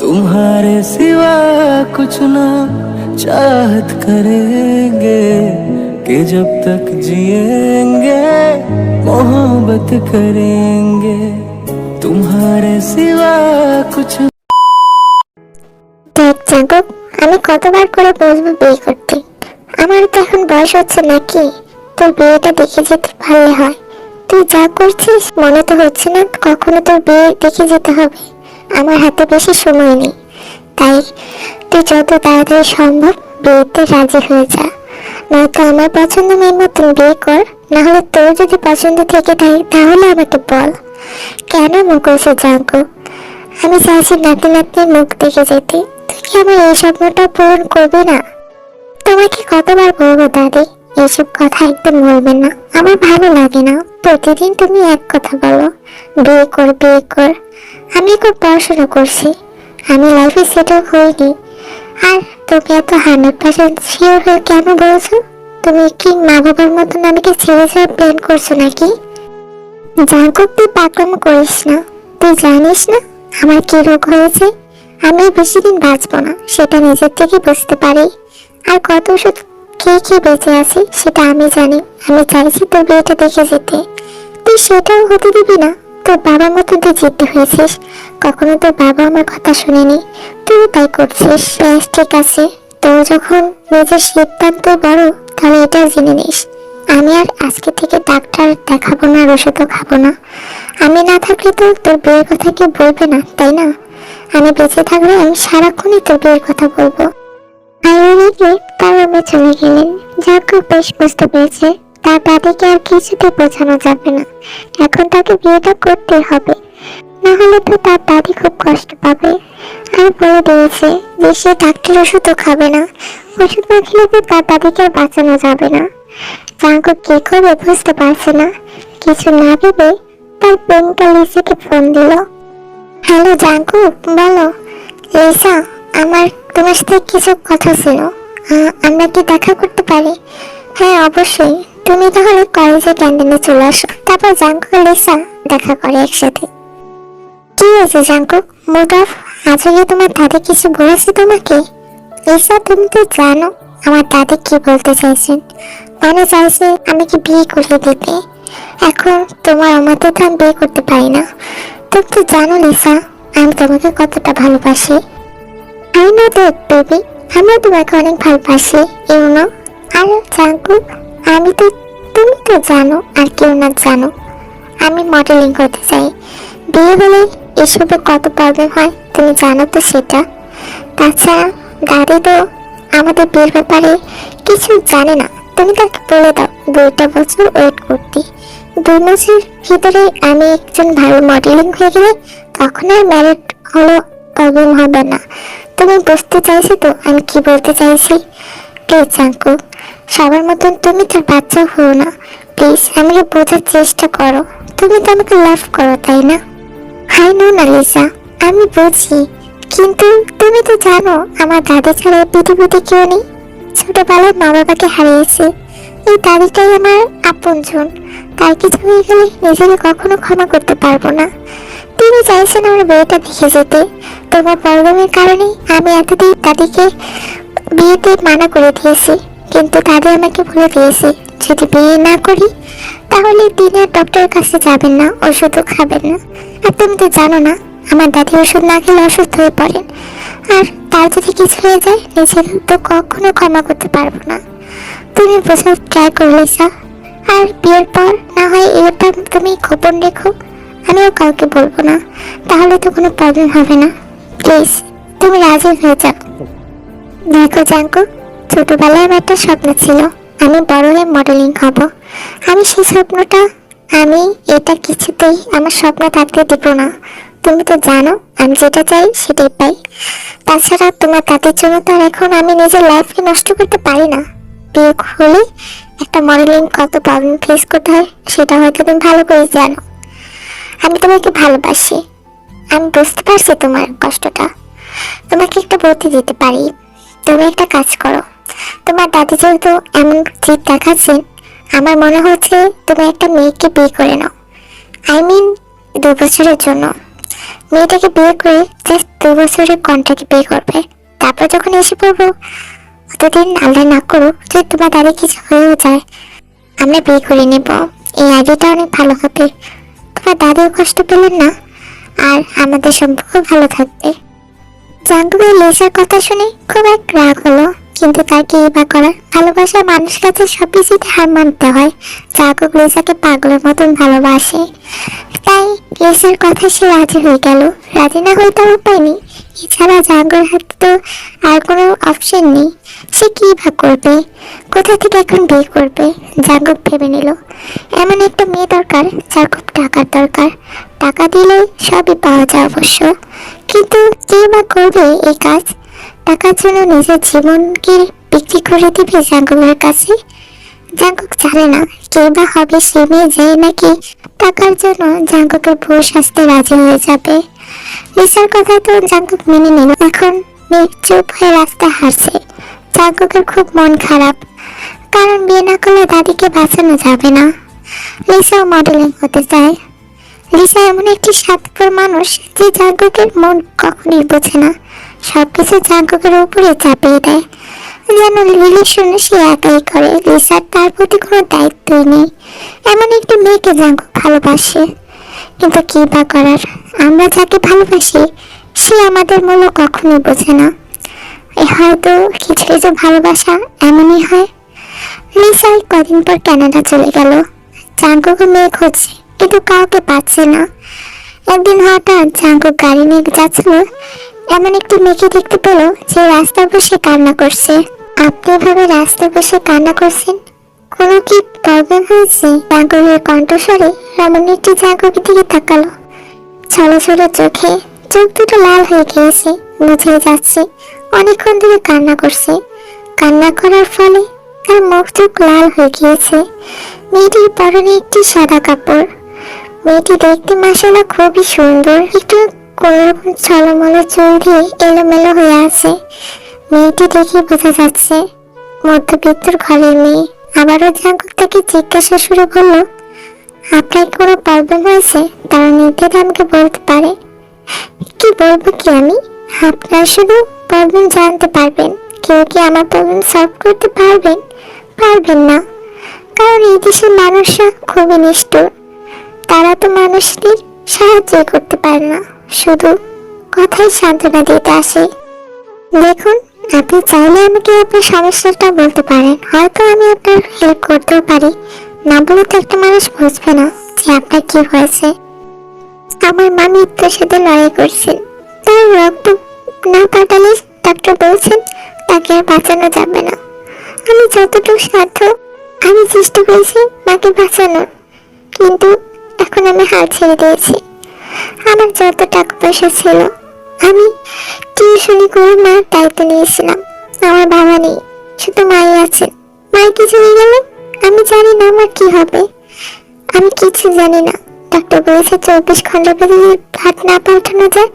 तुम्हारे सिवा कुछ ना चाहत करेंगे कि जब तक जिएंगे मोहब्बत करेंगे तुम्हारे सिवा कुछ। দেখ জাগো, আমি কতবার করে বলবো বিয়ে করতে? আমার তো এখন বয়স হচ্ছে নাকি? তোর বিয়েটা দেখে যেতে পারলে হয়। তুই যা করছিস মনে তো হচ্ছে না কখনো তোর বিয়ে দেখে যেতে হবে। আমার হাতে বেশি সময় নেই, তাই তুই যত তাড়াতাড়ি সম্ভব বিয়েতে রাজি হয়ে যা। নয়তো আমার পছন্দ মেয়ের মতন বিয়ে কর, নাহলে তোর যদি পছন্দ থেকে থাকে তাহলে আমাকে বল। কেন মুখ করেছে জাগো? আমি চাইছি নাতি নাতনির মুখ দেখে যেতে। তুই কি আমার এই স্বপ্নটা পূরণ করবি না? তোমাকে কতবার বলবো দাদি, এসব কথা একদম বলবেন না, আমার ভালো লাগে না। প্রতিদিন তুমি এক কথা বলো, বিয়ে কর বিয়ে কর। আমি এখন পড়াশোনা করছি, আমি লাইফে সেটেল হইনি। আর তুমি এত 100% শিওর হয়ে কেন বলছো? তুমি কি মা বাবার মতন আমাকে ছেড়ে যাওয়ার প্ল্যান করছো নাকি? জাগো, তুই পাগলামো করিস না। তুই জানিস না আমার কি রোগ হয়েছে? আমি বেশি দিন বাঁচবো না, সেটা নিজের থেকে বুঝতে পারি। আর কত ওষুধ খেয়ে বেঁচে আছি সেটা আমি জানি। আমি চাইছি তোর বিয়েটা দেখে যেতে, তুই সেটাও হতে দিবি না। তোর বাবার মতন তুই জিদ্দি হয়েছিস, কখনো তোর বাবা আমার কথা শুনেনি, তুই তাই করছিস। বেশ ঠিক আছে, তোর যখন নিজের সিদ্ধান্ত বড় তাহলে এটাও জেনে নিস, আমি আর আজকে থেকে ডাক্তার দেখাবো না, আর ওষুধও খাবো না। আমি না থাকলে তো তোর বিয়ের কথা কেউ বলবে না, তাই না? আমি বেঁচে থাকলে আমি সারাক্ষণই তোর বিয়ের কথা বলবো। তার রুমে চলে গেলেন। জাগো বেশ বুঝতে পেরেছে তার দাদিকে আর কিছুতে বোঝানো যাবে না, এখন তাকে বিয়েটা করতে হবে, না হলে তো তার দাদি খুব কষ্ট পাবে। আর বলে দিয়েছে যে সে ডাক্তার ওষুধও খাবে না, ওষুধ না খেলে তো তার দাদিকে আর বাঁচানো যাবে না। জাগো কি করবে বুঝতে পারছে না, কিছু না ভেবে তার প্রেমিকা লিসাকে ফোন দিল। হ্যালো জাগো, বলো। লিসা, আমার তোমার সাথে কিছু কথা ছিল, আমরা কি দেখা করতে পারি? হ্যাঁ অবশ্যই, তুমি তাহলে কলেজের ক্যান্টিনে চলে আসো, তারপর জাঙ্কু আর লিসা দেখা করে একসাথে। কি হয়েছে জাঙ্কু, মুড অফ? আজকে তোমার দাদি কিছু বলেছে তোমাকে? লিসা, তুমি তো জানো আমার দাদি কি বলতে চাইছেন, মানে চাইছে আমাকে বিয়ে করে দিতে। এখন তোমার আমাকে তো আমি বিয়ে করতে পারি না। তুমি তো জানো লিসা আমি তোমাকে কতটা ভালোবাসি। আই নো দ্যাট বেবি, আমিও তোমাকে অনেক ভালোবাসি, ইউ নো। আর জাঙ্কু, তুমি তো জানো আর কেউ না জানো আমি মডেলিং করতে চাই। বিয়ে হলে এসবে কত প্রবলেম হয় তুমি জানো তো সেটা। তাছাড়া দাদি তো আমাদের বিয়ের ব্যাপারে কিছু জানে না, তুমি তাকে বলে দাও 2টা বছর ওয়েট করতে। 2 মাসের ভিতরে আমি একজন ভালো মডেলিং হয়ে গেলে তখন আর ম্যারিড হলো প্রবলেম হবে না। তুমি বুঝতে চাইছো তো আমি কি বলতে চাইছি? প্লিজ জাঙ্কু, সবার মতন তুমি তার বাচ্চা হও না, প্লিজ আমাকে বোঝার চেষ্টা করো। তুমি তো আমাকে লাভ করো তাই না? হাই নো না লিসা, আমি বুঝি, কিন্তু তুমি তো জানো আমার দাদি ছাড়া এই পৃথিবীতে কেউ নেই। ছোটবেলায় মা বাবাকে হারিয়েছে, এই দাদিটাই আমার আপনজন। তার কিছু হয়ে গেলে নিজেকে কখনো ক্ষমা করতে পারবো না। তুমি চাইছেন আমার বিয়েটা দেখে যেতে, তোমার প্রবলেমের কারণে আমি এতদিন দাদিকে বিয়েতে মানা করে দিয়েছি, কিন্তু দাদি আমাকে বলে দিয়েছে যদি বিয়ে না করি তাহলে দিনে ডক্টরের কাছে যাবেন না, ওষুধও খাবেন না। আর তুমি তো জানো না আমার দাদি ওষুধ না খেলে অসুস্থ হয়ে পড়েন, আর তার যদি কিছু হয়ে যায় নিজেকে তো কখনো ক্ষমা করতে পারবো না। তুমি বোঝার ট্রাই করো লিসা, আর বিয়ের পর না হয় এটা তুমি গোপন রেখো, আমিও কাউকে বলবো না, তাহলে তো কোনো প্রবলেম হবে না। প্লিজ তুমি রাজি হয়ে যাও। দেখো জাঙ্কু, ছোটবেলায় আমার একটা স্বপ্ন ছিল আমি বড় হয়ে মডেলিং হব। আমি সেই স্বপ্নটা আমি এটা কিছুতেই আমার স্বপ্ন থাকতে দেব না। তুমি তো জানো আমি যেটা চাই সেটাই পাই। তাছাড়া তোমার দাদির জন্য তো আর এখন আমি নিজের লাইফকে নষ্ট করতে পারি না। বিয়ে হলে একটা মডেলিং কত প্রবলেম ফেস করতে হয় সেটা হয়তো তুমি ভালো করে জানো। আমি তোমাকে ভালোবাসি, আমি বুঝতে পারছি তোমার কষ্টটা। তোমাকে একটা বুদ্ধি দিতে পারি, তুমি একটা কাজ করো। তোমার দাদি যেহেতু এমন জিদ দেখাচ্ছেন, আমার মনে হচ্ছে তুমি একটা মেয়েকে বিয়ে করে নাও। আই মিন 2 বছরের জন্য। মেয়েটাকে বিয়ে করে জাস্ট 2 বছরের কন্ট্রাক্টে বিয়ে করবে। তারপর যখন এসে পড়বো, অতদিন আল্লাহ না করুক যদি তোমার দাদি কিছু হয়েও যায়, আমরা বিয়ে করে নেব। এই আইডিয়াটা অনেক ভালো হবে। তোমার দাদিও কষ্ট পেলেন না, আর আমাদের সম্পর্ক ভালো থাকবে। জাঙ্কুকের লিসার কথা শুনে খুব এক রাগ হলো, কিন্তু তার কি বা করার? ভালোবাসার মানুষ কাছে সবকিছুতে হার মানতে হয়। জাঙ্কুক লিসাকে পাগলের মতন ভালোবাসে, তাই লিসার কথা সে রাজি হয়ে গেল। রাজি না হয়ে তার উপায় নেই, এছাড়া জাঙ্কুকের হাতে তো আর কোনো অপশন নেই। সে কি বা করবে, কোথা থেকে এখন বিয়ে করবে? জাঙ্কুক ভেবে নিল এমন একটা মেয়ে দরকার যার খুব টাকার দরকার। টাকা দিলে সবই পাওয়া যায় অবশ্য, কিন্তু কে বা করবে এই কাজ? টাকার জন্য নিজের জীবনকে বিক্রি করে দিবে জাঙ্কুকের কাছে? জাঙ্কুক জানে না কে বা হবে সে মেয়ে, যায় নাকি টাকার জন্য জাঙ্কুকের বউ সাজতে রাজি হয়ে যাবে। লিসার কথা তো জাঙ্কুক মেনে নিল। এখন মেয়ে চুপ হয়ে রাস্তায় হারছে। জাঙ্কুকের খুব মন খারাপ, কারণ বিয়ে না করলে দাদিকে বাঁচানো যাবে না। লিসাও মডেলিং হতে চায়। লিসা এমন একটি স্বার্থপর মানুষ যে জাঙ্কুকের মন কখনই বোঝে না, সবকিছু জাঙ্কুকের উপরে চাপিয়ে দেয়, যেন রিলেশন সে একাই করে। লিসার তার প্রতি কোনো দায়িত্বই নেই। এমন একটি মেয়েকে জাঙ্কুক ভালোবাসে, কিন্তু কি বা করার? আমরা যাকে ভালোবাসি সে আমাদের মূল্য কখনোই বোঝে না। হয়তো কিছু কিছু ভালোবাসা এমনই হয়। লিসা কদিন পর কানাডা চলে গেল। জাঙ্কুকের মেয়ে খুঁজছে, কিন্তু কাউকে পাচ্ছে না। একদিন হঠাৎ জাঙ্কুক গাড়ি নিয়ে যাচ্ছিল, এমন একটি মেয়েকে দেখতে পেল যে রাস্তায় বসে কান্না করছে। আপনি এভাবে রাস্তায় বসে কান্না করছেন, কোনো কি প্রবলেম হয়েছে? জাঙ্কুকের কণ্ঠস্বরে রমণীটি জাঙ্কুকের দিকে তাকালো। ছলো ছলো চোখে, চোখ দুটো লাল হয়ে গিয়েছে, মুছে যাচ্ছে। অনেকক্ষণ ধরে কান্না করছে। কান্না করার ফলে তার মুখ চোখ লাল হয়ে গিয়েছে। মেয়েটির পরনে একটি সাদা কাপড়। মেয়েটি দেখতে মাশাআল্লাহ খুবই সুন্দর, একটু কোনরকম ছলমলে চুল দিয়ে এলোমেলো হয়ে আছে। মেয়েটি দেখে বোঝা যাচ্ছে মধ্যবিত্তর ঘরের মেয়ে। আবারও জাঙ্কুক তাকে জিজ্ঞাসা শুরু করলো, আপনার কোনো প্রবলেম হয়েছে? তারা নির্দ্বিধায় আমাকে বলতে পারে। কি বলবো কি আমি? আপনার শুধু প্রবলেম জানতে পারবেন, কেউ কি আমার প্রবলেম সলভ করতে পারবেন? পারবেন না, কারণ এই দেশের মানুষরা খুবই নিষ্ঠুর। তারা তো মানুষদের সাহায্য করতে পারে না, শুধু কথাই সান্ত্বনা দিতে আসে। দেখুন, আপনি চাইলে আমাকে আপনার সমস্যাটা বলতে পারেন, হয়তো আমি আপনার হেল্প করতেও পারি। না বলে তো একটা মানুষ বুঝবে না যে আপনার কি হয়েছে। আমার মা মৃত্যুর সাথে লড়াই করছেন, তার রক্ত না পাঠালে ডাক্তার বলছেন তাকে আর বাঁচানো যাবে না। আমি যতটুকু সাধ্য আমি চেষ্টা করেছি মাকে বাঁচানোর, কিন্তু এখন আমি হাল ছেড়ে দিয়েছি। আমার যত টাকা পয়সা ছিল আমি টিউশনি করে মার দায়িত্ব নিয়েছিলাম। আমার বাবা নেই, শুধু মাই আছে। মায়ের কিছু হয়ে গেলে আমি জানি না আমার কি হবে। আমি কিছু জানি না। ডাক্তার বলেছে 24 ঘন্টার ভিতরে ব্লাড না পাঠানো যায়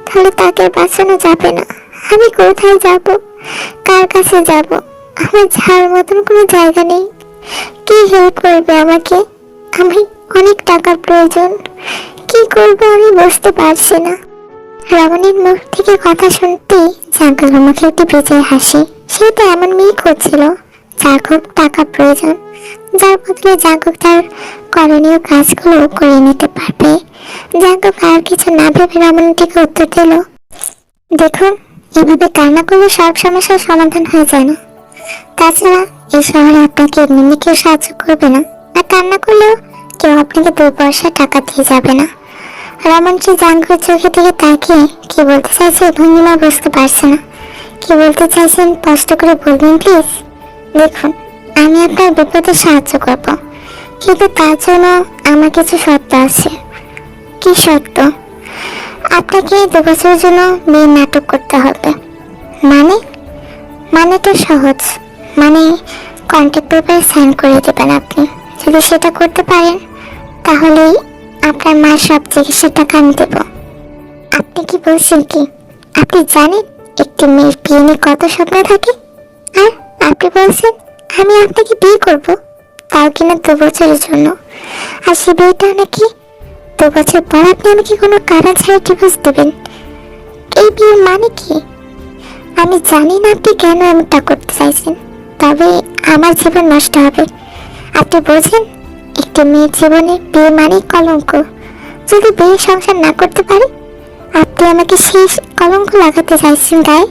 তাহলে তাকে বাঁচানো যাবে না। আমি কোথায় যাব, কার কাছে যাব? আমার যাওয়ার মতন কোনো জায়গা নেই। কি হেল্প করবে আমাকে? আমি অনেক টাকার প্রয়োজন, কি করবো আমি বুঝতে পারছি না। রমণীর মুখ থেকে কথা শুনতেই জাঙ্কুকের মুখে একটি বিজয় হাসি। সে তো এমন মেয়ে খুঁজছিল যার খুব টাকা প্রয়োজন, যার বদলে জাঙ্কুক তার করণীয় কাজগুলো করে নিতে পারবে। জাঙ্কুক আর কিছু না ভেবে রমণীটিকে উত্তর দিল, দেখুন, এভাবে কান্না করলে সব সমস্যার সমাধান হয়ে যায় না। তাছাড়া এই শহরে আপনাকে এমনি কেউ সাহায্য করবে না, আর কান্না করলেও কেউ আপনাকে 2 পয়সা টাকা দিয়ে যাবে না। রমণটি জাঙ্কুকের চোখে দিকে তাকিয়ে কি বলতে চাইছে ভঙ্গিমা বুঝতে পারছে না। কি বলতে চাইছেন স্পষ্ট করে বলবেন প্লিজ? দেখুন, আমি আপনার বিপদে সাহায্য করব, কিন্তু তার জন্য আমার কিছু শর্ত আছে। কি শর্ত? আপনাকে 2 বছরের জন্য মেয়ের নাটক করতে হবে। মানে তো সহজ, মানে কন্ট্রাক্ট পেপারে সাইন করে দেবেন আপনি। যদি সেটা করতে পারেন তাহলেই আপনার মার সব চিকিৎসার টাকা আমি দেব। আপনি কি বলছেন কি? আপনি জানেন একটি মেয়ের বিয়ে নিয়ে কত স্বপ্ন থাকে? আর আপনি বলছেন আমি আপনাকে বিয়ে করব, তাও কিনা 2 বছরের জন্য। আর সে বিয়েটা নাকি 2 বছর পর আপনি আমাকে কোনো কারণ ছাড়া ডিভোর্স দেবেন? এই বিয়ের মানে কি? আমি জানি না আপনি কেন এমনটা করতে চাইছেন, তবে আমার জীবন নষ্ট হবে। আপনি বোঝেন, একটি মেয়ের জীবনে বিয়ে মানে কলঙ্ক। যদি বিয়ে সংসার না করতে পারে, আপনি আমাকে শেষ কলঙ্ক লাগাতে চাইছেন গায়ে।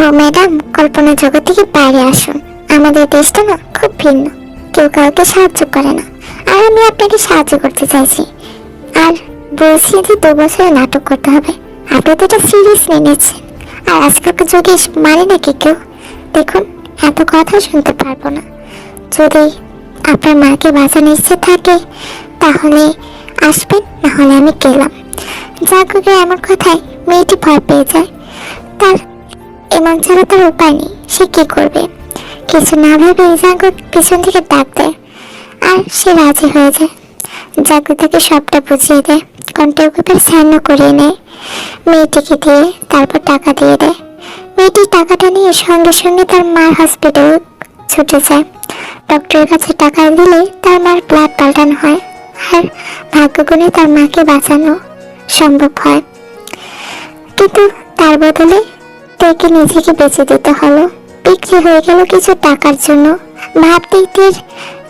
ও ম্যাডাম, কল্পনা জগৎ থেকে বাইরে আসুন। আমাদের দেশটা না খুব ভিন্ন, কেউ কাউকে সাহায্য করে না, আর আমি আপনাকে সাহায্য করতে চাইছি। আর বলছি যে 2 বছরে নাটক করতে হবে। আপনি তো এটা সিরিয়াস নিয়ে নিচ্ছেন, আর আজকালকার যুগে মানে নাকি কেউ? দেখুন, এত কথা শুনতে পারবো না। যদি আপনার মাকে বাঁচানোর ইচ্ছে থাকে তাহলে আসবেন, না হলে আমি গেলাম। জাগকে আমার কথায় মেয়েটি ভয় পেয়ে যায়। তার এমন ছাড়া তার উপায় নেই, সে কি করবে? কিছু না ভেবে জাগক পিছন থেকে ডাক দেয়, আর সে রাজি হয়ে যায়। জাগু তাকে সবটা বুঝিয়ে দেয়, কন্ট্যাক্ট পেপার সাইনও করিয়ে নেয় মেয়েটিকে দিয়ে, তারপর টাকা দিয়ে দেয়। মেয়েটি টাকাটা নিয়ে সঙ্গে সঙ্গে তার মার হসপিটাল ছুটে যায়। ডক্টরের কাছে টাকা দিলে তার মার ব্লাড পাল্টানো হয়, আর ভাগ্যগুণে তার মাকে বাঁচানো সম্ভব হয়। কিন্তু তার বদলে তাকে নিজেকে বেঁচে দিতে হলো, বিক্রি হয়ে গেল কিছু টাকার জন্য। ভাবতেই তীর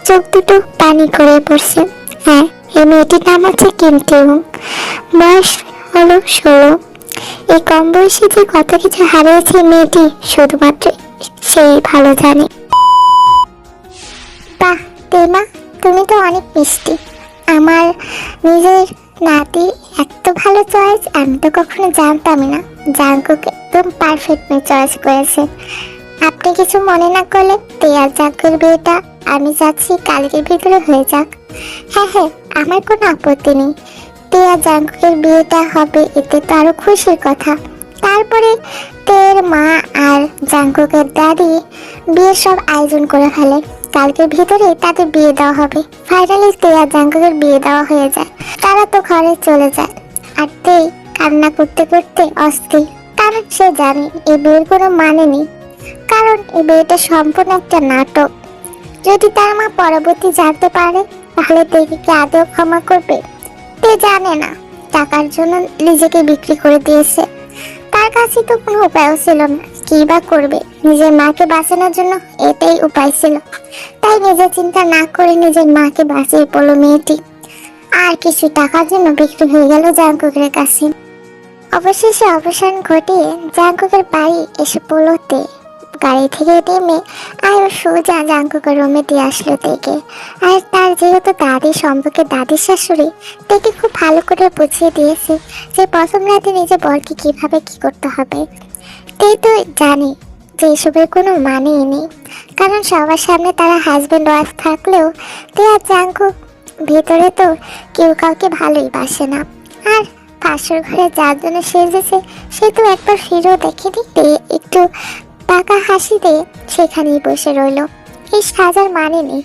চোখ দুটো পানি করে পড়ছে। হ্যাঁ, এই মেয়েটির নাম হচ্ছে কিমতিউং, বয়স হলো 16। এই কম বয়সে যে কত কিছু হারিয়েছে মেয়েটি শুধুমাত্র সেই ভালো জানে। বাহ তেমা, তুমি তো অনেক মিষ্টি। আমার নিজের নাতি এত ভালো চয়েস আমি তো কখনো জানতামই না। জাঙ্কুক একদম পারফেক্ট মেয়ে চয়েস করেছে। আপনি কিছু মনে না করলে তেয়ার জাঙ্কুর বিয়েটা আমি চাচ্ছি কালকের ভিতরে হয়ে যাক। হ্যাঁ হ্যাঁ, আমার কোনো আপত্তি নেই। তেয়া জাঙ্কুকের বিয়েটা হবে, এতে তো আরো খুশির কথা। তারপরে তের মা আর জাঙ্কুকের দাদি বিয়ের সব আয়োজন করে ফেলে। কালকের ভিতরে তাদের বিয়ে দেওয়া হবে। ফাইনালি তে আর জাঙ্কুকের বিয়ে দেওয়া হয়ে যায়। তারা তো ঘরে চলে যায়, আর তে কান্না করতে করতে অস্থির। কারণ সে জানে এই বিয়ের কোনো মানে নেই, কারণ এই বিয়েটা সম্পূর্ণ একটা নাটক। যদি তার মা পরবর্তী জানতে পারে তাহলে তেকে কি আদৌ ক্ষমা করবে? তে জানে না, টাকার জন্য নিজেকে বিক্রি করে দিয়েছে। তার কাছে তো কোনো উপায়ও ছিল না, কি বা করবে? নিজের মাকে বাঁচানোর জন্য এটাই উপায় ছিল। তাই নিজের চিন্তা না করে নিজের মাকে বাঁচিয়ে পড়লো মেয়েটি, আর কিছু টাকার জন্য বিক্রি হয়ে গেল জাঙ্কুকের কাছে। অবশেষে অবসান ঘটিয়ে জাঙ্কুকের বাড়ি এসে পড়লো তে। গাড়ি থেকে নেমে আর সোজা জাঙ্কুকের রুমে দিয়ে আসলো তেকে। আর তার যেহেতু দাদি সম্পর্কে দাদির শাশুড়ি, তেকে খুব ভালো করে বুঝিয়ে দিয়েছে যে প্রথম রাতে নিজের বরকে কিভাবে কি করতে হবে। তে তো জানে যে এসবের কোনো মানেই নেই, কারণ সবার সামনে তারা হাজব্যান্ড ওয়াইফ থাকলেও তে আর জাঙ্কুক ভেতরে তো কেউ কাউকে ভালোই বাসে না। আর পাশের ঘরে যার জন্য সেজেছে সে তো একবার ফিরেও দেখেনি। তে একটু পাকা হাসি দিয়ে সেখানেই বসে রইল। এই সাজার মানে নেই,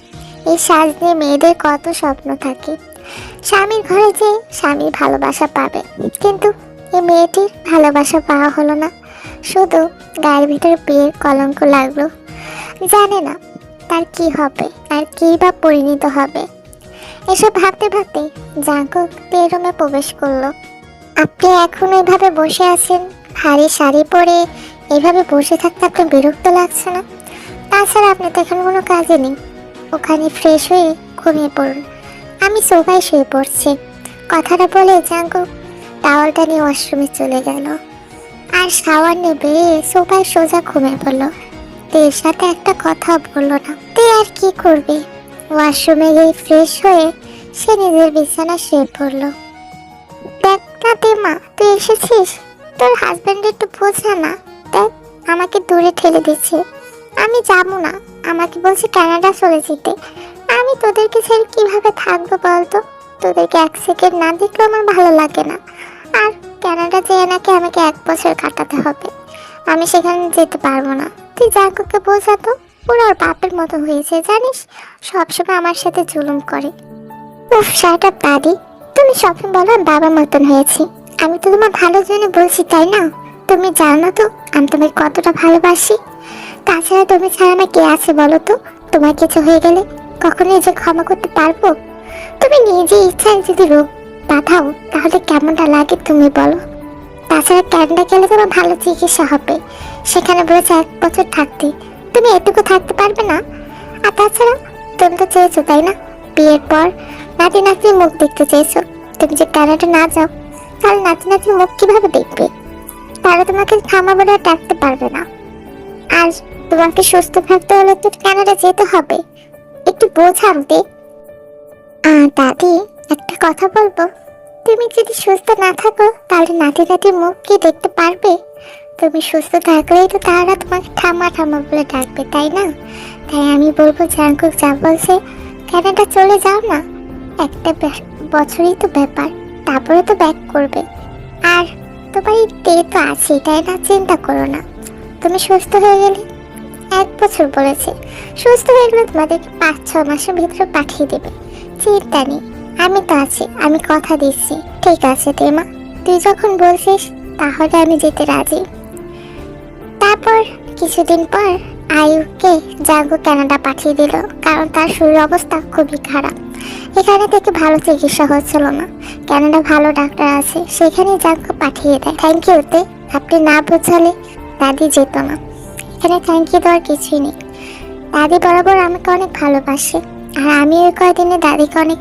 এই সাজ নিয়ে মেয়েদের কত স্বপ্ন থাকে। স্বামীর ঘরে যে স্বামীর ভালোবাসা পাবে, কিন্তু এই মেয়েটির ভালোবাসা পাওয়া হলো না, শুধু গায়ের ভিতরে বিয়ের কলঙ্ক লাগলো। জানে না তার কি হবে আর কি বা পরিণত হবে। এসব ভাবতে ভাবতে জাঙ্কুক বিয়ের রুমে প্রবেশ করলো। আপনি এখন এইভাবে বসে আছেন, ভারী শাড়ি পরে এইভাবে বসে থাকতে আপনার বিরক্ত লাগছে না? তাছাড়া আপনি তো এখন কোনো কাজে নেই, ওখানে ফ্রেশ হয়ে ঘুমিয়ে পড়ুন, আমি সোফায় শুয়ে পড়ছি। কথাটা বলে জাঙ্কুক টাওয়ালটা নিয়ে ওয়াশরুমে চলে গেল, আর শাওয়ার নেবে সোফায় সোজা ঘুমিয়ে পড়লো। তের সাথে একটা কথা বললো না। তে আর কি করবে, ওয়াশরুমে গিয়ে ফ্রেশ হয়ে সে নিজের বিছানা শুয়ে পড়লো। দেখ না তেমা, তুই এসেছিস, তোর হাজবেন্ড একটু বোঝা না। দেখ আমাকে দূরে ঠেলে দিচ্ছে, আমি যাবো না, আমাকে বলছে কানাডা চলে যেতে। আমি তোদেরকে ছেড়ে কিভাবে থাকবো বলতো? তোদেরকে এক সেকেন্ড না দেখলেও আমার ভালো লাগে না। আর কানাডা যেয়ে নাকি আমাকে 1 বছর কাটাতে হবে, আমি সেখানে যেতে পারবো না। তুই জাঙ্কুককে বোঝাতো, পুরো ওর বাপের মতো হয়েছে জানিস, সবসময় আমার সাথে জুলুম করে। উফ শাট আপ দাদি, তুমি সবসময় বলো আমি বাবার মতন হয়েছি। আমি তো তোমার ভালোর জন্য বলছি, তাই না? তুমি জানো তো আমি তোমাকে কতটা ভালোবাসি। তাছাড়া তুমি ছাড়া আমার কে আছে বলো তো? তোমার কিছু হয়ে গেলে কখনো যে ক্ষমা করতে পারবো? তুমি নিজে ইচ্ছায় যদি রোগ পাঠাও, তাহলে কেমনটা লাগে তুমি বলো। তাছাড়া ক্যানাডা গেলে তোমার ভালো চিকিৎসা হবে, সেখানে বলেছে 1 বছর থাকতে, তুমি এটুকু থাকতে পারবে না? আর তাছাড়া তুমি তো চেয়েছো তাই না, বিয়ের পর নাতি নাতির মুখ দেখতে চেয়েছো। তুমি যে কানাডা না যাও, তাহলে নাতি নাতির মুখ কিভাবে দেখবে? তারা তোমাকে থামা বলে আর ডাকতে পারবে না। আর তোমাকে সুস্থ থাকতে হলে তো কানাডা যেতে হবে, একটু বোঝাও দে। দাদি, একটা কথা বলবো, তুমি যদি সুস্থ না থাকো তাহলে নাতি নাতির মুখ কি দেখতে পারবে? তুমি সুস্থ থাকলেই তো তারা তোমাকে ঠামা ঠামা বলে ডাকবে, তাই না? তাই আমি বলবো জাঙ্কুক যা বলছে, কানাডা চলে যাও না, একটা বছরই তো ব্যাপার, তারপরে তো ব্যাক করবে। আর তোমার এই ডে তো আছে, তাই না? চিন্তা করো না, তুমি সুস্থ হয়ে গেলে, 1 বছর বলেছে, সুস্থ হয়ে গেলে তোমাদের 5-6 মাসের ভিতরে পাঠিয়ে দেবে, চিন্তা নেই, আমি তো আছি, আমি কথা দিচ্ছি। ঠিক আছে তেমা, তুই যখন বলছিস তাহলে আমি যেতে রাজি। তারপর কিছুদিন পর আয়ুকে জাঙ্গু কানাডা পাঠিয়ে দিল, কারণ তার শরীর অবস্থা খুবই খারাপ। এখানে থেকে ভালো চিকিৎসা হচ্ছিল না, কানাডা ভালো ডাক্তার আছে, সেখানে জাঙ্গু পাঠিয়ে দেয়। থ্যাংক ইউ তে, আপনি না বোঝালে দাদি যেত না। এখানে থ্যাংক ইউ দেওয়ার কিছুই নেই, দাদি বরাবর আমাকে অনেক ভালোবাসে, আর আমি ওই কয়দিনে দাদিকে অনেক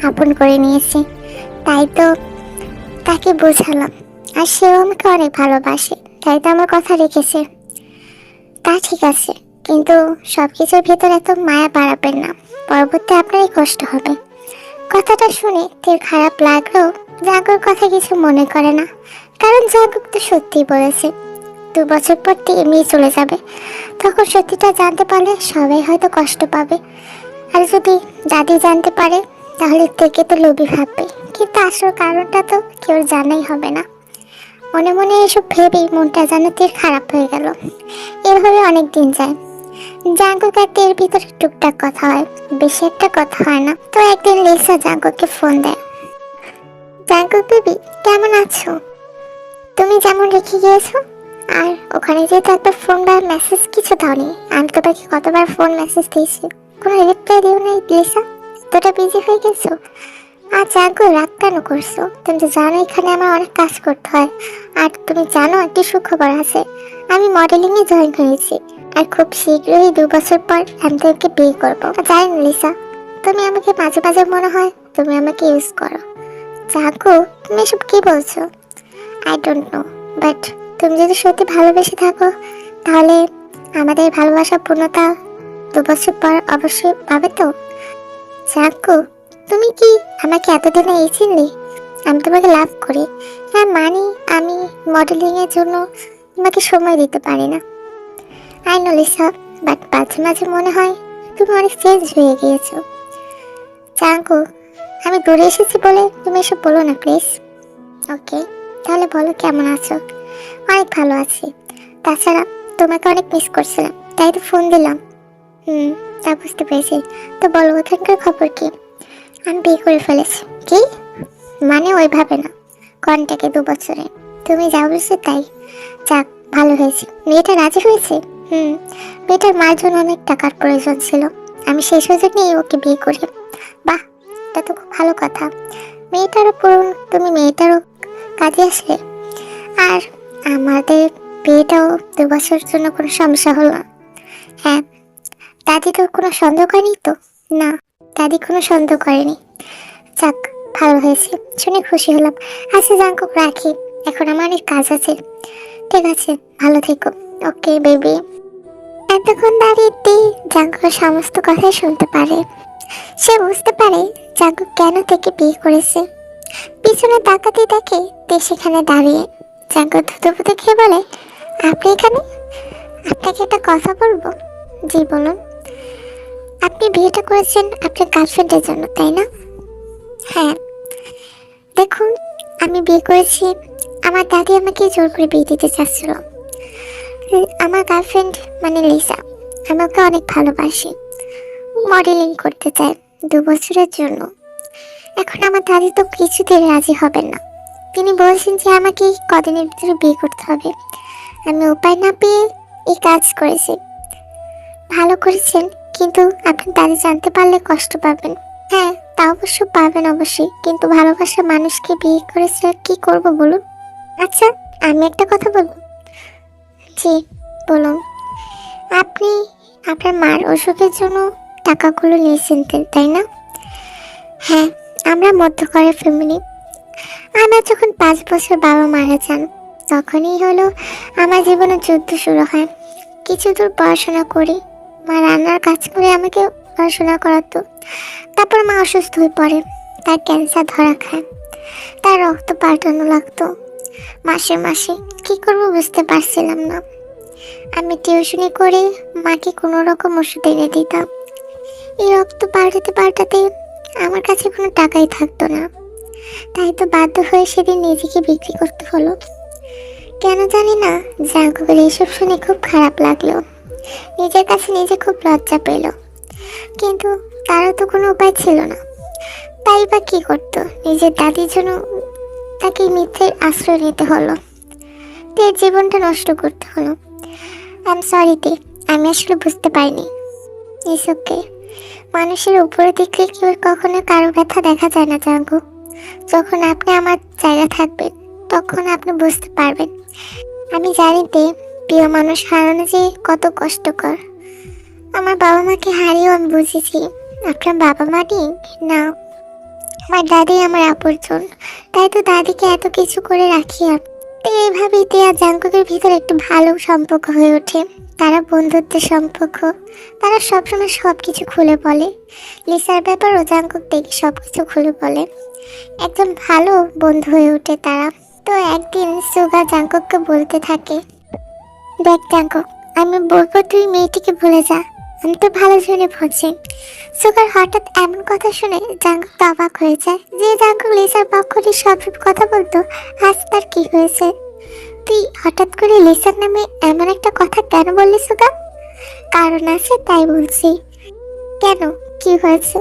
আপন করে নিয়েছি, তাই তো তাকে বোঝালাম, আর সেও আমাকে অনেক ভালোবাসে, তাই তো আমার কথা রেখেছে। তা ঠিক আছে, কিন্তু সবকিছুর ভেতর এত মায়া বাড়াবেন না, পরবর্তী আপনারই কষ্ট হবে। কথাটা শুনে তোর খারাপ লাগলেও জাগর কথা কিছু মনে করে না, কারণ জাগর তো সত্যি বলেছে 2 বছর পর এমনি চলে যাবে। তখন সত্যিটা জানতে পারলে সবাই হয়তো কষ্ট পাবে, আর যদি দাদি জানতে পারে তাহলে থেকে তো লোভী ভাববে, কিন্তু আসল কারণটা তো কেউ জানাই হবে না। মনে মনে এসব ভেবেই মনটা যেন তীর খারাপ হয়ে গেল। এভাবে অনেক দিন যায়, জাঙ্কুক আর তীর ভিতরে টুকটাক কথা হয়, বেশি একটা কথা হয় না। তো একদিন লিসা জাঙ্কুককে ফোন দেয়। জাঙ্কুক বেবি, কেমন আছো? তুমি যেমন রেখে গিয়েছো, আর ওখানে যেহেতু একটা ফোন বা মেসেজ কিছু দাওনি, আমি তোমাকে কতবার ফোন মেসেজ দিয়েছি, কোনো রিপ্লাই দিও না লিসা, এতটা বিজি হয়ে গেছো। আর জাগো, রাগ কেন করছো? তুমি তো জানো এখানে আমার অনেক কাজ করতে হয়, আর তুমি জানো একটি সুখবর আছে, আমি মডেলিং এ জয়েন করেছি, আর খুব শীঘ্রই 2 বছর পর আমি তোমাকে বিয়ে করবো। জানি না লিসা, তুমি আমাকে মাঝে মাঝে মনে হয় তুমি আমাকে ইউজ করো। জাগো, তুমি এসব কি বলছো? আই ডোন্ট নো, বাট তুমি যদি সত্যি ভালোবেসে থাকো তাহলে আমাদের ভালোবাসা পূর্ণতা 2 বছর পর অবশ্যই পাবে তো। জাগো, তুমি কি আমাকে এতদিনে এই চিনলি? আমি তোমাকে লাভ করি, হ্যাঁ মানি, আমি মডেলিং এর জন্য তোমাকে সময় দিতে পারি না। আই নো লিসা, বাট মাঝে মাঝে মনে হয় তুমি অনেক চেঞ্জ হয়ে গিয়েছো। জাগো, আমি দূরে এসেছি বলে তুমি এসব বলো না প্লিজ। ওকে, তাহলে বলো কেমন আছো? অনেক ভালো আছি, তাছাড়া তোমাকে অনেক মিস করছিলাম, তাই তো ফোন দিলাম। তা বুঝতে পেরেছি। তো বলো ওখানকার খবর কি? আমি বিয়ে করে ফেলেছি। কি মানে? ওইভাবে না, কন্টাকে 2 বছরে তুমি যা বলছো তাই। যাক, ভালো হয়েছে, মেয়েটা রাজি হয়েছে। মেয়েটার মায়ের জন্য অনেক টাকার প্রয়োজন ছিল, আমি সেই সুযোগ নিয়ে ওকে বিয়ে করি। বাহ, এটা তো খুব ভালো কথা। মেয়েটারও পূরণ, তুমি মেয়েটারও কাজে আসলে, আর আমাদের বিয়েটাও 2 বছরের জন্য কোনো সমস্যা হলো না। হ্যাঁ, দাদি তো কোনো সন্দেহ করেনি তো? না, দাদি কোনো সন্দেহ করেনি। যাক, ভালো হয়েছে, শুনে খুশি হলাম। আচ্ছা জাঙ্কুক, রাখি, এখন আমার অনেক কাজ আছে। ঠিক আছে, ভালো থেকো। Okay baby. এতক্ষণ দাঁড়িয়ে জাঙ্কুক সমস্ত কথাই শুনতে পারে। সে বুঝতে পারে জাঙ্কুক কেন থেকে বিয়ে করেছে। পিছনে তাকাতে দেখে সেখানে দাঁড়িয়ে। জাঙ্কুক ধুতপুতে খেয়ে বলে, আপনি এখানে? আপনাকে একটা কথা বলবো। জি বলুন। আপনি বিয়েটা করেছেন আপনার গার্লফ্রেন্ডের জন্য, তাই না? হ্যাঁ। দেখুন, আমি বিয়ে করেছি, আমার দাদি আমাকে জোর করে বিয়ে দিতে চাচ্ছিল। আমার গার্লফ্রেন্ড মানে লিসা আমাকে অনেক ভালোবাসে, মডেলিং করতে চায় 2 বছরের জন্য। এখন আমার দাদি তো কিছুতেই রাজি হবেন না, তিনি বলছেন যে আমাকে কদিনের ভিতরে বিয়ে করতে হবে। আমি উপায় না পেয়ে এই কাজ করেছি। ভালো করেছেন, কিন্তু আপনার দাদি জানতে পারলে কষ্ট পাবেন। হ্যাঁ, তা অবশ্য পাবেন অবশ্যই, কিন্তু ভালোবাসার মানুষকে বিয়ে করেছে আর কি করব বলুন? আচ্ছা, আমি একটা কথা বলবো। জি, বলুন। আপনি আপনার মার অসুখের জন্য টাকাগুলো নিয়েছেন, তাই না? হ্যাঁ, আমরা মধ্যকরের ফ্যামিলি। আমার যখন 5 বছর বাবা মারা যান, তখনই হলো আমার জীবনে যুদ্ধ শুরু হয়। কিছু দূর পড়াশোনা করি, মা রান্নার কাজ করে আমাকে পড়াশোনা করাতো। তারপর মা অসুস্থ হয়ে পড়ে, তার ক্যান্সার ধরা খায়, তার রক্ত পাল্টানো লাগতো মাসে মাসে। কি করবো বুঝতে পারছিলাম না। আমি টিউশনি করে মাকে কোনো রকম ওষুধ এনে দিতাম। এই রক্ত পাল্টাতে পাল্টাতে আমার কাছে কোনো টাকাই থাকতো না, তাই তো বাধ্য হয়ে সেদিন নিজেকে বিক্রি করতে হলো। কেন জানি না, জাঙ্কুকের এইসব শুনে খুব খারাপ লাগলো। নিজের কাছে নিজে খুব লজ্জা পেল, কিন্তু তারও তো কোনো উপায় ছিল না। তাই বা কি করতো, নিজের দাদির জন্য তাকে মিথ্যের আশ্রয় নিতে হলো, তের জীবনটা নষ্ট করতে হলো। আই এম সরি তে, আমি আসলে বুঝতে পারিনি। It's okay. মানুষের উপরে দেখলে কেউ কখনো কারো ব্যথা দেখা যায় না জাঙ্কু। যখন আপনি আমার জায়গা থাকবেন, তখন আপনি বুঝতে পারবেন। আমি জানি তে, প্রিয় মানুষ হারানো যে কত কষ্টকর। আমার বাবা মাকে হারিয়েও আমি বুঝেছি আপনার বাবা মা নেই না, আমার দাদি আমার আপনজন। তাই তো দাদিকে এত কিছু করে রাখি। এইভাবেই তে আর জাঙ্কুকের ভিতরে একটু ভালো সম্পর্ক হয়ে ওঠে। তারা বন্ধুত্বের সম্পর্ক, তারা সবসময় সব কিছু খুলে বলে। লিসার ব্যাপারও জাঙ্কুক দেখে সব কিছু খুলে বলে। একদম ভালো বন্ধু হয়ে ওঠে তারা। তো একদিন সুগা জাঙ্কুককে বলতে থাকে, দেখ জাঙ্কুক, আমি বলবো তুই মেয়েটিকে ভুলে যা, আমি তো ভালো জনে বলছি। সুগার হঠাৎ এমন কথা শুনে জাঙ্কুক তো অবাক হয়ে যায়। যে জাঙ্কুক লিসার পক্ষ নিয়ে সব কথা বলতো, আজ তার কি হয়েছে? তুই হঠাৎ করে লিসার নামে এমন একটা কথা কেন বললি সুগা? কারণ আছে তাই বলছি। কেন, কি হয়েছে?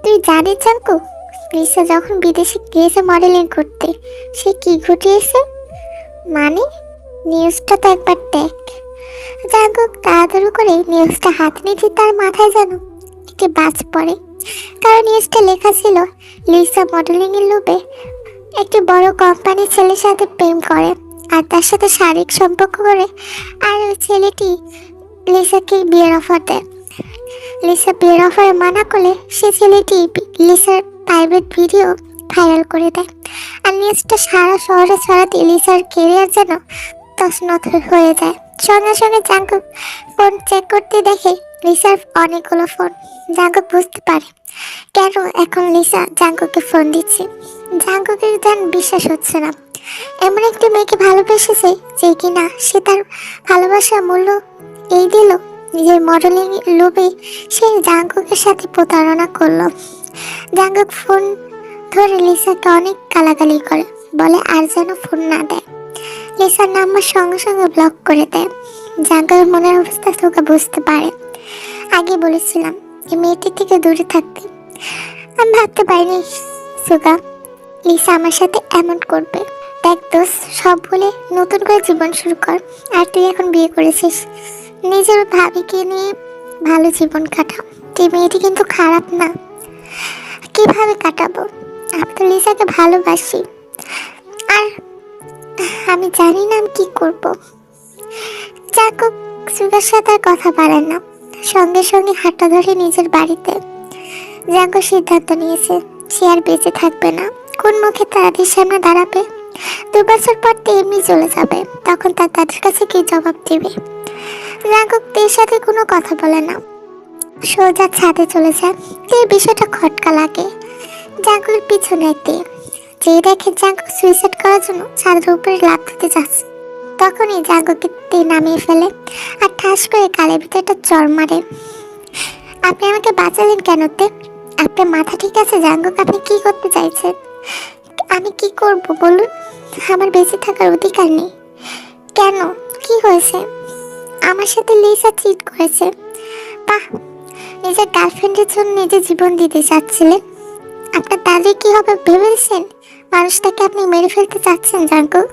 তুই জানিস জাঙ্কুক, লিসা যখন বিদেশে গিয়েছে মডেলিং করতে, সে কি ঘটিয়েছে? মানে নিউজটা তো একবার দেখ। জাঙ্কুক তাড়াতাড়ি করে নিউজটা হাতে নিতে তার মাথায় যেন একটি বাজ পড়ে। কারণ নিউজটা লেখা ছিল লিসা মডেলিং এর লোভে একটি বড় কোম্পানির ছেলের সাথে প্রেম করে আর তার সাথে শারীরিক সম্পর্ক করে, আর ওই ছেলেটি লিসাকে বিয়ের অফার দেয়। লিসা বিয়ের অফারে মানা করলে সে ছেলেটি লিসার প্রাইভেট ভিডিও ভাইরাল করে দেয়। আর নিউজটা সারা শহরে ছড়াতে লিসার কেরিয়ার যেন তছনছ হয়ে যায়। সঙ্গে সঙ্গে জাঙ্কুক ফোন চেক করতে দেখে লিসার অনেকগুলো ফোন। জাঙ্কুক বুঝতে পারে কেন এখন লিসা জাঙ্কুককে ফোন দিচ্ছে। জাঙ্কুকের যেন বিশ্বাস হচ্ছে না, এমন একটি মেয়েকে ভালোবেসেছে যে কিনা সে তার ভালোবাসার মূল্য এই দিল। নিজের মডেলিং লোভে সে জাঙ্কুকের সাথে প্রতারণা করলো। জাঙ্কুক ফোন ধরে লিসাকে অনেক গালাগালি করে, বলে আর যেন ফোন না দেয়। লিসার নাম্বার সঙ্গে সঙ্গে ব্লক করে দেয়। জাঙ্কুকের মনের অবস্থা সুগা বুঝতে পারে। আগে বলেছিলাম এই মেয়েটির থেকে দূরে থাকতে, আমি ভাবতে পারিনি সুগা লিসা আমার সাথে এমন করবে। দেখ দোষ, সব বলে নতুন করে জীবন শুরু কর। আর তুই এখন বিয়ে করেছিস, নিজের ভাবিকে নিয়ে ভালো জীবন কাটা। তুই মেয়েটি কিন্তু খারাপ না। কিভাবে কাটাবো? আমি তো লিসাকে ভালোবাসি, আর আমি জানি না আমি কি করব। জাঙ্কুক সুগার সাথে আর কথা পারেন না, সঙ্গে সঙ্গে হাঁটা ধরে নিজের বাড়িতে। জাঙ্কুক সিদ্ধান্ত নিয়েছে সে আর বেঁচে থাকবে না। কোন মুখে তাদের সামনে দাঁড়াবে? 2 বছর পর তো এমনি চলে যাবে, তখন তার তাদের কাছে কি জবাব দেবে? জাঙ্কুক তের সাথে কোনো কথা বলে না, সোজা ছাদে চলে যায়। তের বিষয়টা খটকা লাগে। জাঙ্কুকের পিছনে তে যে দেখে জাঙ্কুক সুইসাইড করার জন্য ছাদের উপরে লাফ দিতে যাচ্ছে, তখনই জাঙ্কুককে তে নামিয়ে ফেলে আর ঠাস করে গালের ভিতরে একটা চড় মারে। আপনি আমাকে বাঁচালেন কেন তে? আপনার মাথা ঠিক আছে জাঙ্কুক? আপনি কি করতে চাইছেন? আমি কি করব বলুন? আমার বেঁচে থাকার অধিকার নেই কেন? কি হয়েছে? আমার সাথে লিসা চিট করেছে। বাহ, নিজের গার্লফ্রেন্ডের জন্য নিজের জীবন দিতে চাচ্ছিলেন। আপনার দাদি কি হবে ভেবেছেন? মানুষটাকে আপনি মেরে ফেলতে চাচ্ছেন জাঙ্কুক?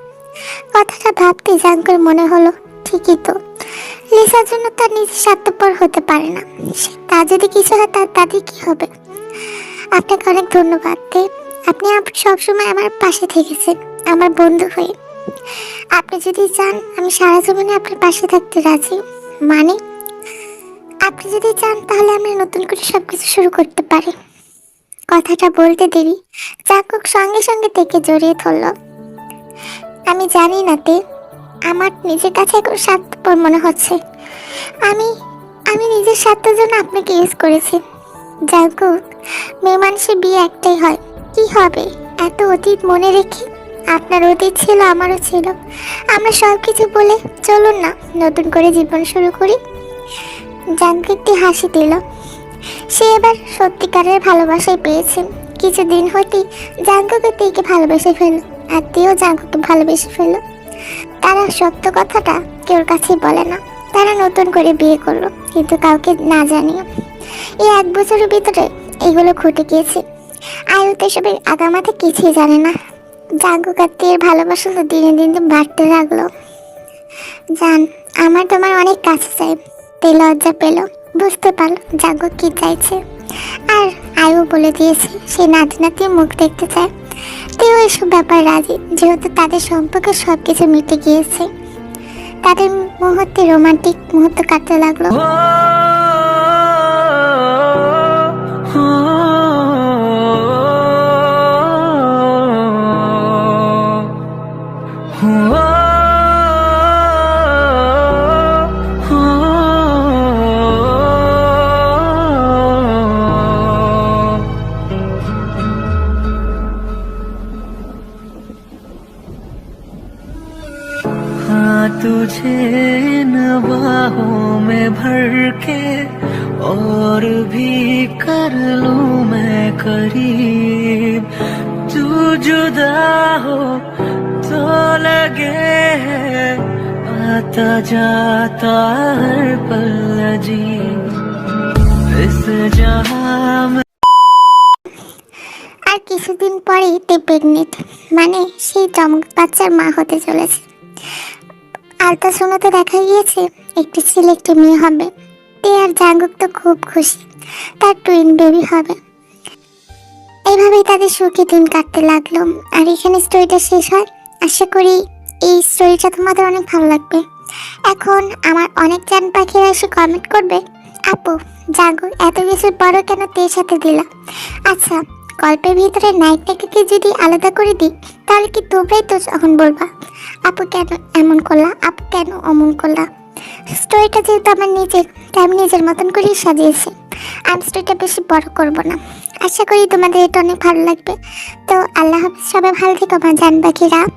কথাটা ভাবতে জাঙ্কুর মনে হলো ঠিকই তো, লিসার জন্য তার নিজের স্বার্থপর হতে পারে না। তার যদি কিছু হয় তার দাদি কি হবে? আপনাকে অনেক ধন্যবাদ তে। আপনি সবসময় আমার পাশে থেকেছেন, আমার বন্ধু হয়ে। আপনি যদি চান আমি সারা জীবনে আপনার পাশে থাকতে রাজি। মানে আপনি যদি চান তাহলে আমরা নতুন করে সবকিছু শুরু করতে পারি। কথাটা বলতে দেরি চাকুক সঙ্গে সঙ্গে থেকে জড়িয়ে ধরল। আমি জানি না তে, আমার নিজের কাছে এখন স্বার্থপর মনে হচ্ছে। আমি আমি নিজের স্বার্থের জন্য আপনাকে ইউজ করেছি। জাকুক, মেয়ে মানুষের বিয়ে একটাই হয়, কি হবে এত অতীত মনে রেখে? আপনার অতীত ছিল, আমারও ছিল। আমরা সব কিছু বলে চলুন না নতুন করে জীবন শুরু করি। জাঙ্কু একটি হাসি দিল। সে এবার সত্যিকারের ভালোবাসায় পেয়েছে। কিছুদিন হতেই জাঙ্কুকে তেকে ভালোবেসে ফেলল, আর তেও জাঙ্কুকে ভালোবেসে ফেলল। তারা সত্য কথাটা কেউর কাছেই বলে না। তারা নতুন করে বিয়ে করলো, কিন্তু কাউকে না জানিয়ে। এই 1 বছরের ভিতরে এগুলো ঘটে গিয়েছে। আয়ু তো এসবের আগামাতে কিছুই জানে না। জাঙ্কুক আর তের ভালোবাসা তো দিনে দিনে বাড়তে লাগলো। জান, আমার তোমার অনেক কাছে চাই। তে লজ্জা পেল, বুঝতে পারলো জাঙ্কুক কি চাইছে। আর আয়ু বলে দিয়েছে সে নাতি নাতির মুখ দেখতে চায়। তেও এসব ব্যাপার রাজি, যেহেতু তাদের সম্পর্কে সবকিছু মিটে গিয়েছে। তাদের মুহূর্তে রোমান্টিক মুহূর্ত কাটতে লাগলো। हाँ तुझे इन बाहों में भर के और भी कर लूं मैं करीब। तू जुदा हो तो लगे है आता जाता हर पल अजीब इस जहां में। আর কিছুদিন পরেই তে প্রেগনেন্ট, মানে সেই চমক বাচ্চার মা হতে চলেছে। আলট্রাসাউন্ডে দেখা গিয়েছে একটি ছেলে একটি মেয়ে হবে। তে আর জাঙ্কুক তো খুব খুশি, তার টুইন বেবি হবে। এইভাবেই তাদের সুখী দিন কাটতে লাগলো। আর এখানে স্টোরিটা শেষ হয়। আশা করি এই স্টোরিটা তোমাদের অনেক ভালো লাগবে। এখন আমার অনেক জান পাখিরা এসে কমেন্ট করবে, আপু জাঙ্কুক এত কিছুর পরও কেন তের সাথে দিলা? আচ্ছা, গল্পের ভিতরে নায়কটাকে যদি আলাদা করে দিই তাহলে কি তোমরাই তো যখন বলবা আপু কেন এমন করলা, আপু কেন অমন করলা? স্টোরিটা যেহেতু আমার নিজের, তাই আমি নিজের মতন করেই সাজিয়েছি। আমি স্টোরিটা বেশি বড় করব না। আশা করি তোমাদের এটা অনেক ভালো লাগবে। তো আল্লাহ হাফিজ, সবাই ভালো থেকো আমার জান পাখিরা।